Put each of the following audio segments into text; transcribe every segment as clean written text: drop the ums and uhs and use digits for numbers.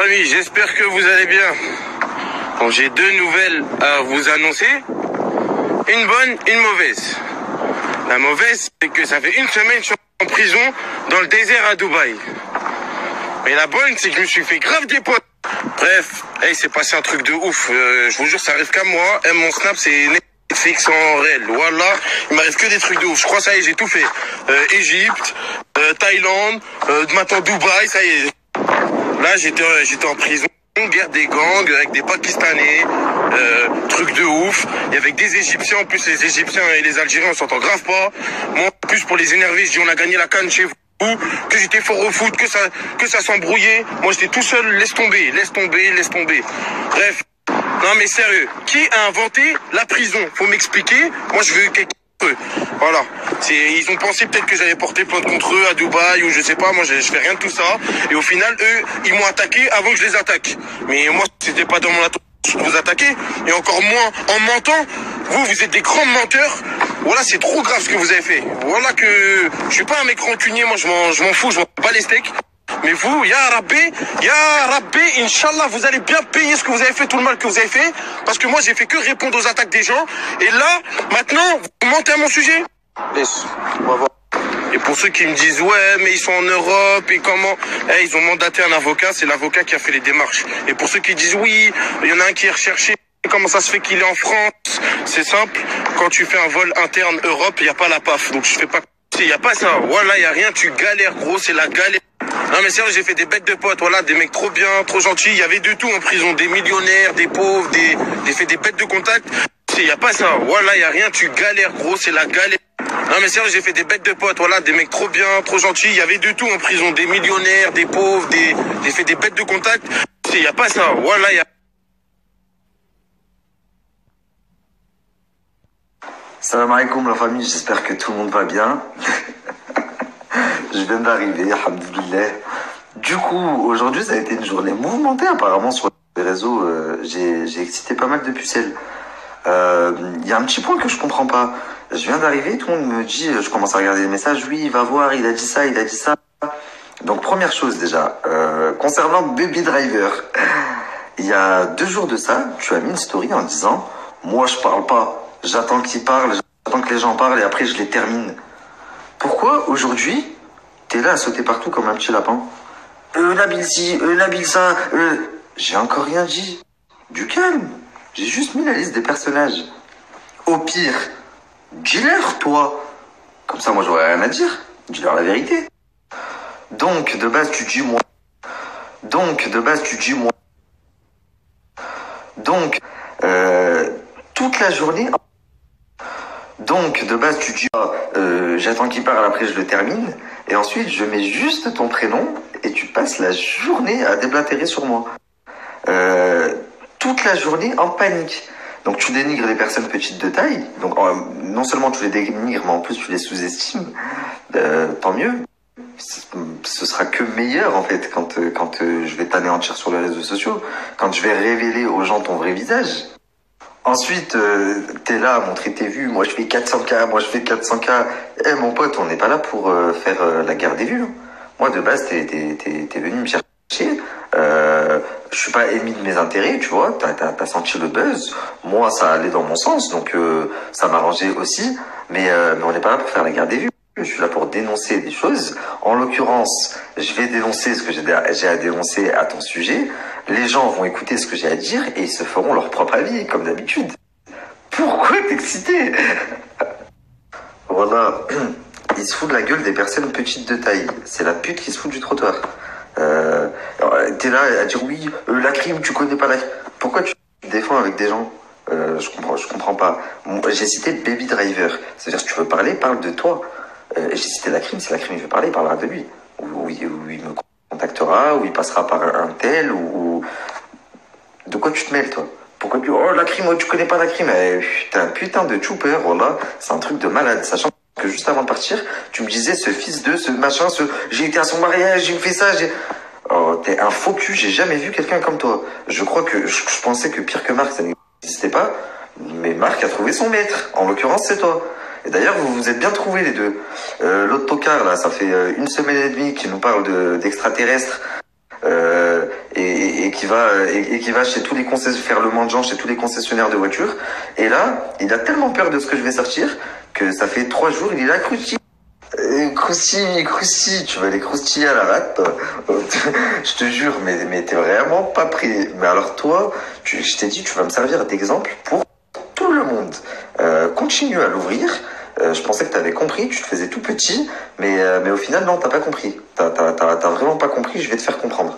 Amis, j'espère que vous allez bien. Bon, j'ai deux nouvelles à vous annoncer. Une bonne, une mauvaise. La mauvaise, c'est que ça fait une semaine que je suis en prison dans le désert à Dubaï. Mais la bonne, c'est que je me suis fait grave des potes. Bref, il s'est passé un truc de ouf. Je vous jure, ça arrive qu'à moi. Mon Snap, c'est Netflix en réel. Voilà, il m'arrive que des trucs de ouf. Je crois, ça y est, j'ai tout fait. Égypte, Thaïlande, maintenant Dubaï, ça y est. Là, j'étais en prison, guerre des gangs, avec des Pakistanais, truc de ouf. Et avec des Égyptiens, en plus les Égyptiens et les Algériens, on s'entend grave pas. Moi, en plus, pour les énerver, je dis on a gagné la CAN chez vous, que j'étais fort au foot, que ça s'embrouillait. Moi, j'étais tout seul, laisse tomber. Bref, non mais sérieux, qui a inventé la prison? Faut m'expliquer. Moi, je veux quelqu'un. Voilà, ils ont pensé peut-être que j'allais porter plainte contre eux à Dubaï ou je sais pas, moi je fais rien de tout ça. Et au final, eux, ils m'ont attaqué avant que je les attaque. Mais moi, c'était pas dans mon intention de vous attaquer. Et encore moins en mentant. Vous êtes des grands menteurs. Voilà, c'est trop grave ce que vous avez fait. Voilà que je suis pas un mec rancunier, moi je m'en fous, je m'en bats les steaks. Mais vous, Ya Rabbi, Inch'Allah, vous allez bien payer ce que vous avez fait, tout le mal que vous avez fait. Parce que moi, j'ai fait que répondre aux attaques des gens. Et là, maintenant, vous mentez à mon sujet. Laisse, on va voir. Et pour ceux qui me disent, ouais, mais ils sont en Europe et comment... ils ont mandaté un avocat, c'est l'avocat qui a fait les démarches. Et pour ceux qui disent, oui, il y en a un qui est recherché. Comment ça se fait qu'il est en France? C'est simple, quand tu fais un vol interne Europe, il n'y a pas la PAF. Donc je fais pas... Il n'y a pas ça. Voilà, il n'y a rien, tu galères, gros, c'est la galère. Non mais sérieux, j'ai fait des bêtes de potes, voilà, des mecs trop bien, trop gentils. Il y avait de tout en prison, des millionnaires, des pauvres, j'ai fait des bêtes de contact. Il n'y a pas ça. Voilà, il n'y a rien, tu galères, gros, c'est la galère. Non mais sérieux, j'ai fait des bêtes de potes, voilà, des mecs trop bien, trop gentils. Il y avait de tout en prison, des millionnaires, des pauvres, j'ai fait des bêtes de contact. Il n'y a pas ça. Voilà, il y a... Salam alaikum la famille, j'espère que tout le monde va bien. Je viens d'arriver, alhamdoulilah. Du coup, aujourd'hui ça a été une journée mouvementée apparemment sur les réseaux. J'ai excité pas mal de pucelles. Il y a un petit point que je comprends pas. Je viens d'arriver, tout le monde me dit, je commence à regarder les messages, oui, va voir, il a dit ça, il a dit ça. Donc première chose déjà, concernant Baby Driver, il y a 2 jours de ça, tu as mis une story en disant, moi je parle pas. J'attends qu'ils parlent, j'attends que les gens parlent et après je les termine. Pourquoi aujourd'hui, t'es là à sauter partout comme un petit lapin? Nabil ci, Nabil ça, J'ai encore rien dit. Du calme. J'ai juste mis la liste des personnages. Au pire, dis-leur toi. Comme ça moi j'aurais rien à dire. Dis-leur la vérité. Donc de base tu dis moi. Donc, toute la journée... Donc, de base, tu dis, j'attends qu'il parle, après je le termine. Et ensuite, je mets juste ton prénom et tu passes la journée à déblatérer sur moi. Toute la journée en panique. Donc, tu dénigres les personnes petites de taille. Donc, non seulement tu les dénigres, mais en plus, tu les sous-estimes. Tant mieux. Ce sera que meilleur, en fait, quand je vais t'anéantir sur les réseaux sociaux. Quand je vais révéler aux gens ton vrai visage. Ensuite, t'es là à montrer tes vues, moi je fais 400K, moi je fais 400K. Eh mon pote, on n'est pas là pour faire la guerre des vues. Hein. Moi de base, t'es venu me chercher. Je suis pas ennemi de mes intérêts, tu vois. T'as senti le buzz. Moi, ça allait dans mon sens, donc ça m'arrangeait aussi. Mais on n'est pas là pour faire la guerre des vues. Je suis là pour dénoncer des choses. En l'occurrence, je vais dénoncer ce que j'ai à dénoncer à ton sujet. Les gens vont écouter ce que j'ai à dire et ils se feront leur propre avis, comme d'habitude. Pourquoi t'exciter? Voilà. Il se fout de la gueule des personnes petites de taille. C'est la pute qui se fout du trottoir. T'es là à dire oui, la crime, tu connais pas la crime. Pourquoi tu te défends avec des gens? Je comprends pas. J'ai cité Baby Driver. C'est-à-dire, si tu veux parler, parle de toi. J'ai cité la crime, si la crime veut parler, il parlera de lui. Ou il me contactera, ou il passera par un tel, ou... De quoi tu te mêles, toi? Pourquoi tu... Oh, la crime, oh, tu connais pas la crime? T'es un putain de chooper, voilà. C'est un truc de malade, sachant que juste avant de partir, tu me disais, ce fils de, ce machin, j'ai été à son mariage, j'ai fait ça, j'ai... Oh, t'es un faux cul, j'ai jamais vu quelqu'un comme toi. Je crois que... Je pensais que pire que Marc, ça n'existait pas. Mais Marc a trouvé son maître. En l'occurrence, c'est toi. Et d'ailleurs, vous vous êtes bien trouvés les deux. L'autre tocard, là, ça fait 1 semaine et demie qu'il nous parle d'extraterrestres. Et et qui va chez tous les concessionnaires, faire le mendiant chez tous les concessionnaires de voitures. Et là, il a tellement peur de ce que je vais sortir que ça fait 3 jours, il est là, Crousty. Crousty, tu vas les croustiller à la rate, toi. Je te jure, mais t'es vraiment pas prêt. Mais alors toi, je t'ai dit, tu vas me servir d'exemple pour tout le monde. Continue à l'ouvrir. Je pensais que t'avais compris, tu te faisais tout petit, mais au final, non, t'as pas compris. T'as vraiment pas compris, je vais te faire comprendre.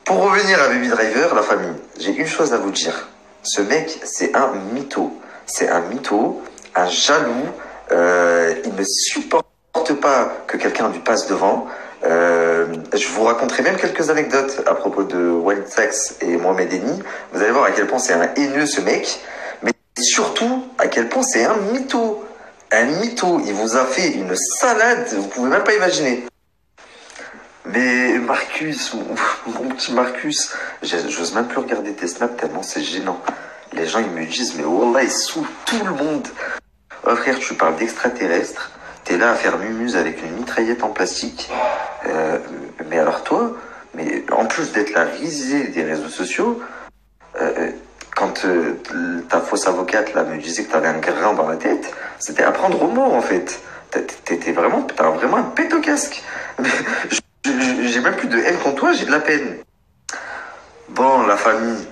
Pour revenir à Baby Driver, la famille, j'ai une chose à vous dire. Ce mec, c'est un mytho. C'est un mytho, un jaloux. Il ne supporte pas que quelqu'un lui passe devant. Je vous raconterai même quelques anecdotes à propos de Wild Sax et Mohamed Eni. Vous allez voir à quel point c'est un haineux, ce mec. Mais surtout, à quel point c'est un mytho. Un mytho. Il vous a fait une salade, vous pouvez même pas imaginer. Mais Marcus, mon petit Marcus, j'ose même plus regarder tes snaps tellement c'est gênant. Les gens, ils me disent, mais wallah, ils saoulent tout le monde. Oh frère, tu parles d'extraterrestres, t'es là à faire mumuse avec une mitraillette en plastique. Mais alors toi, mais en plus d'être la risée des réseaux sociaux, quand ta fausse avocate là me disait que t'avais un grain dans la tête, c'était à prendre au mot en fait. T'as vraiment un pet au casque. J'ai même plus de haine contre toi, j'ai de la peine. Bon, la famille,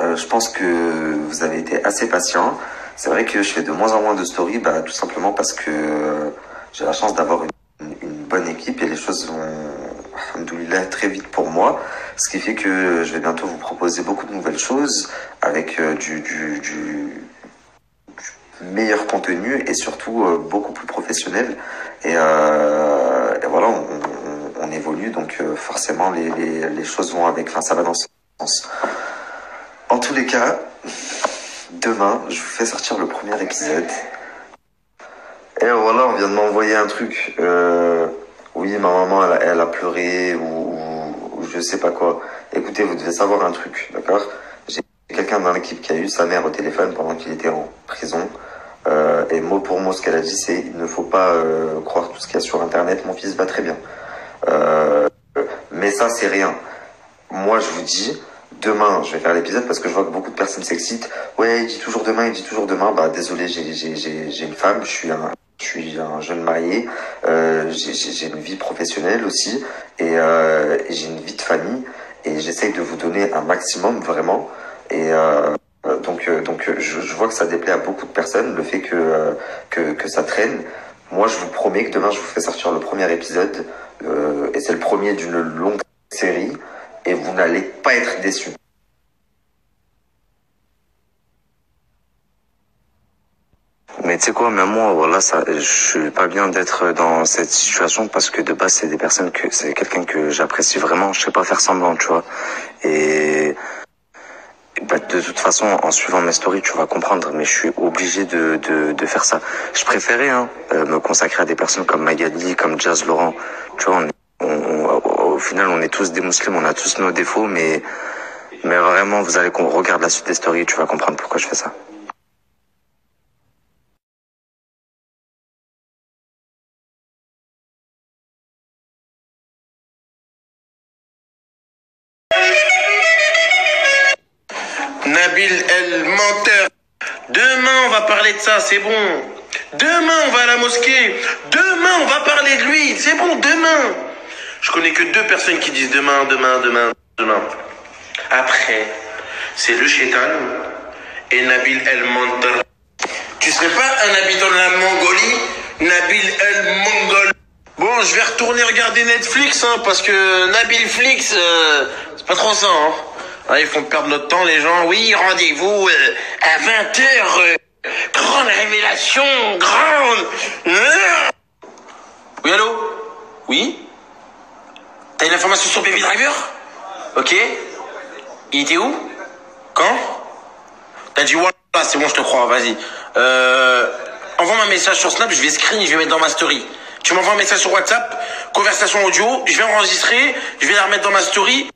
je pense que vous avez été assez patients. C'est vrai que je fais de moins en moins de stories, tout simplement parce que j'ai la chance d'avoir une bonne équipe et les choses vont, alhamdoulilah, très vite pour moi. Ce qui fait que je vais bientôt vous proposer beaucoup de nouvelles choses avec du meilleur contenu et surtout beaucoup plus professionnel. Et voilà, on évolue, donc forcément les choses vont avec, enfin ça va dans ce sens. En tous les cas, demain, je vous fais sortir le premier épisode. Et voilà, on vient de m'envoyer un truc. Oui, ma maman, elle a pleuré ou je sais pas quoi. Écoutez, vous devez savoir un truc, d'accord? J'ai quelqu'un dans l'équipe qui a eu sa mère au téléphone pendant qu'il était en prison. Et mot pour mot, ce qu'elle a dit, c'est il ne faut pas croire tout ce qu'il y a sur Internet. Mon fils va très bien. Mais ça, c'est rien. Moi, je vous dis, demain, je vais faire l'épisode parce que je vois que beaucoup de personnes s'excitent. Ouais, il dit toujours demain, il dit toujours demain. Désolé, j'ai une femme, je suis un jeune marié. J'ai une vie professionnelle aussi et j'ai une vie de famille et j'essaye de vous donner un maximum vraiment. Et donc je vois que ça déplaît à beaucoup de personnes le fait que ça traîne. Moi, je vous promets que demain, je vous fais sortir le premier épisode et c'est le premier d'une longue série. Et vous n'allez pas être déçus. Mais tu sais quoi, même moi, voilà, je suis pas bien d'être dans cette situation parce que de base, c'est quelqu'un que j'apprécie vraiment. Je sais pas faire semblant, tu vois. Et de toute façon, en suivant mes stories, tu vas comprendre, mais je suis obligé de faire ça. Je préférais me consacrer à des personnes comme Magali, comme Jazz Laurent. Tu vois, au final, on est tous des musulmans, on a tous nos défauts, mais vraiment, vous allez qu'on regarde la suite des stories, tu vas comprendre pourquoi je fais ça. Nabil El Menteur. Demain, on va parler de ça, c'est bon. Demain, on va à la mosquée. Demain, on va parler de lui. C'est bon, demain. Je connais que 2 personnes qui disent demain. Après, c'est le Shaitan et Nabil El Menteur. Tu serais pas un habitant de la Mongolie, Nabil El Mongol? Bon, je vais retourner regarder Netflix, parce que Nabil Flix, c'est pas trop ça, ils font perdre notre temps, les gens. Oui, rendez-vous à 20h. Grande révélation, grande. Oui, allô? Oui? T'as une information sur Baby Driver? Ok. Il était où? Quand? T'as dit voilà, c'est bon, je te crois, vas-y. Envoie-moi un message sur Snap, je vais screen, je vais mettre dans ma story. Tu m'envoies un message sur WhatsApp, conversation audio, je vais enregistrer, je vais la remettre dans ma story.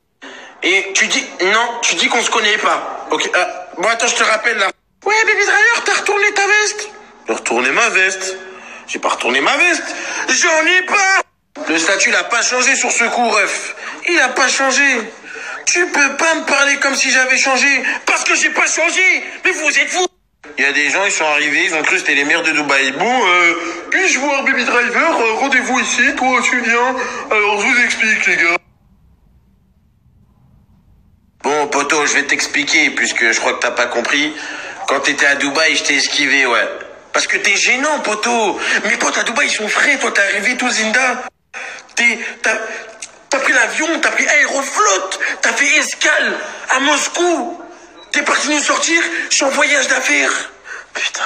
Et tu dis qu'on se connaît pas. Ok. Bon, attends, je te rappelle là. Ouais, Baby Driver, t'as retourné ta veste? J'ai retourné ma veste. J'ai pas retourné ma veste. J'en ai pas. Le statut, il a pas changé sur ce coup, ref. Il a pas changé. Tu peux pas me parler comme si j'avais changé, parce que j'ai pas changé. Mais vous êtes fous. Il y a des gens, ils sont arrivés, ils ont cru que c'était les maires de Dubaï. Bon, puis-je voir Baby Driver? Rendez-vous ici, toi tu viens. Alors je vous explique les gars. Bon poto, je vais t'expliquer, puisque je crois que t'as pas compris. Quand t'étais à Dubaï, je t'ai esquivé, ouais. Parce que t'es gênant, poto. Mes potes à Dubaï, ils sont frais, toi t'es arrivé tout Zinda. T'as pris l'avion, t'as pris Aéroflot, t'as fait escale à Moscou. T'es parti nous sortir, je suis en voyage d'affaires. Putain.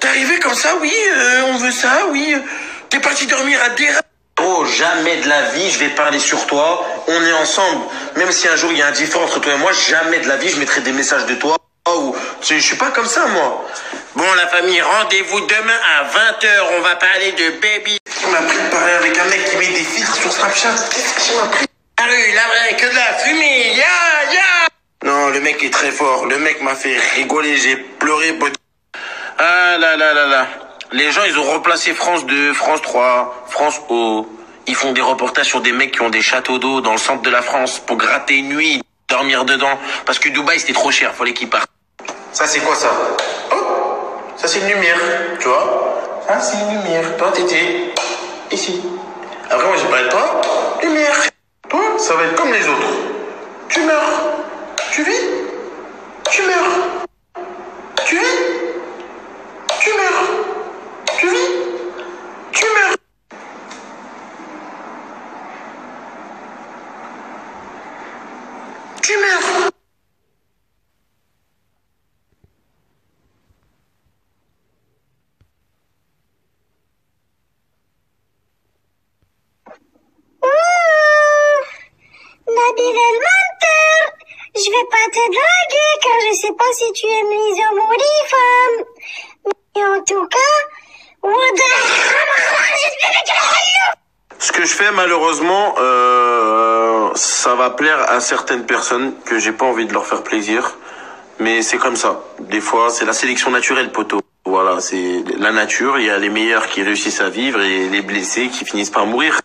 T'es arrivé comme ça, oui, on veut ça, oui. T'es parti dormir à Dera. Oh, jamais de la vie, je vais parler sur toi. On est ensemble. Même si un jour il y a un différend entre toi et moi, jamais de la vie, je mettrai des messages de toi. Ou, je suis pas comme ça, moi. Bon, la famille, rendez-vous demain à 20h. On va parler de Baby. Il m'a pris de parler avec un mec qui met des filtres sur Snapchat. Qu'est-ce qu'il m'a pris? Ah oui, la vraie, que de la fumée. Non, le mec est très fort. Le mec m'a fait rigoler. J'ai pleuré. Ah là là là là. Les gens, ils ont remplacé France 2, France 3, France O. Ils font des reportages sur des mecs qui ont des châteaux d'eau dans le centre de la France pour gratter une nuit, dormir dedans. Parce que Dubaï, c'était trop cher. Fallait qu'ils partent. Ça, c'est quoi ça? Oh, ça, c'est une lumière. Tu vois? Ça, c'est une lumière. Toi, t'étais ici. Après, moi, j'ai parlé de toi. Lumière. Toi, ça va être comme les autres. Tu meurs. Tu vis. Tu meurs. Tu vis. Tu meurs. Tu vis. Tu meurs. Tu meurs. Nabil el menteur. Je vais pas te draguer car je sais pas si tu aimes les hommes ou les femmes. Mais en tout cas, ce que je fais malheureusement, ça va plaire à certaines personnes que j'ai pas envie de leur faire plaisir. Mais c'est comme ça. Des fois, c'est la sélection naturelle, poteau. Voilà, c'est la nature. Il y a les meilleurs qui réussissent à vivre et les blessés qui finissent par mourir.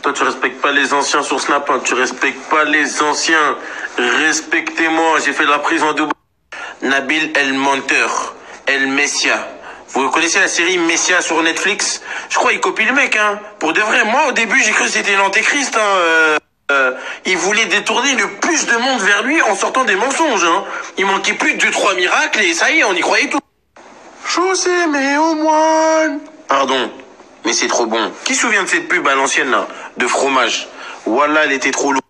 Toi, tu respectes pas les anciens sur Snap, hein. Tu respectes pas les anciens. Respectez-moi, j'ai fait la prison à Dubaï. Nabil el menteur, el Messia. Vous connaissez la série Messia sur Netflix? Je crois qu'il copie le mec, hein. Pour de vrai, moi, au début, j'ai cru que c'était l'antéchrist, hein. Il voulait détourner le plus de monde vers lui en sortant des mensonges, hein. Il manquait plus de 2-3 miracles et ça y est, on y croyait tout. José, mais au moins. Pardon, mais c'est trop bon. Qui se souvient de cette pub à l'ancienne, là, de fromage? Voilà, elle était trop lourde.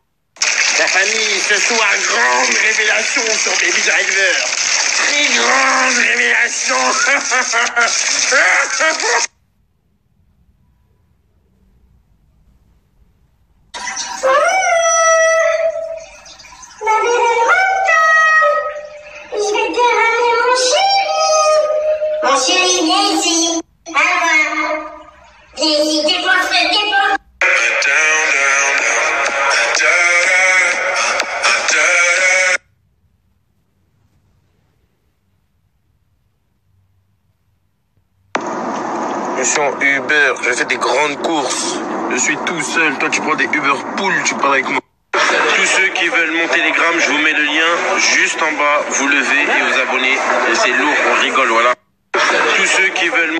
La famille, ce soir, grande révélation sur Baby Driver. Très grande révélation. Nabil el menteur. Je vais te ramener mon chéri. Mon chéri, viens ici. À voir. Viens ici, dépense. Je suis en Uber, je fais des grandes courses. Je suis tout seul. Toi, tu prends des Uber Pool, tu parles avec moi. Tous ceux qui veulent mon Telegram, je vous mets le lien juste en bas. Vous levez et vous abonnez. Et c'est lourd, on rigole, voilà. Tous ceux qui veulent...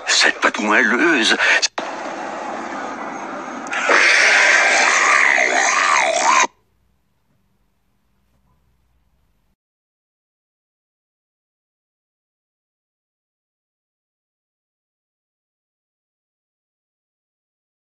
Cette pâte moelleuse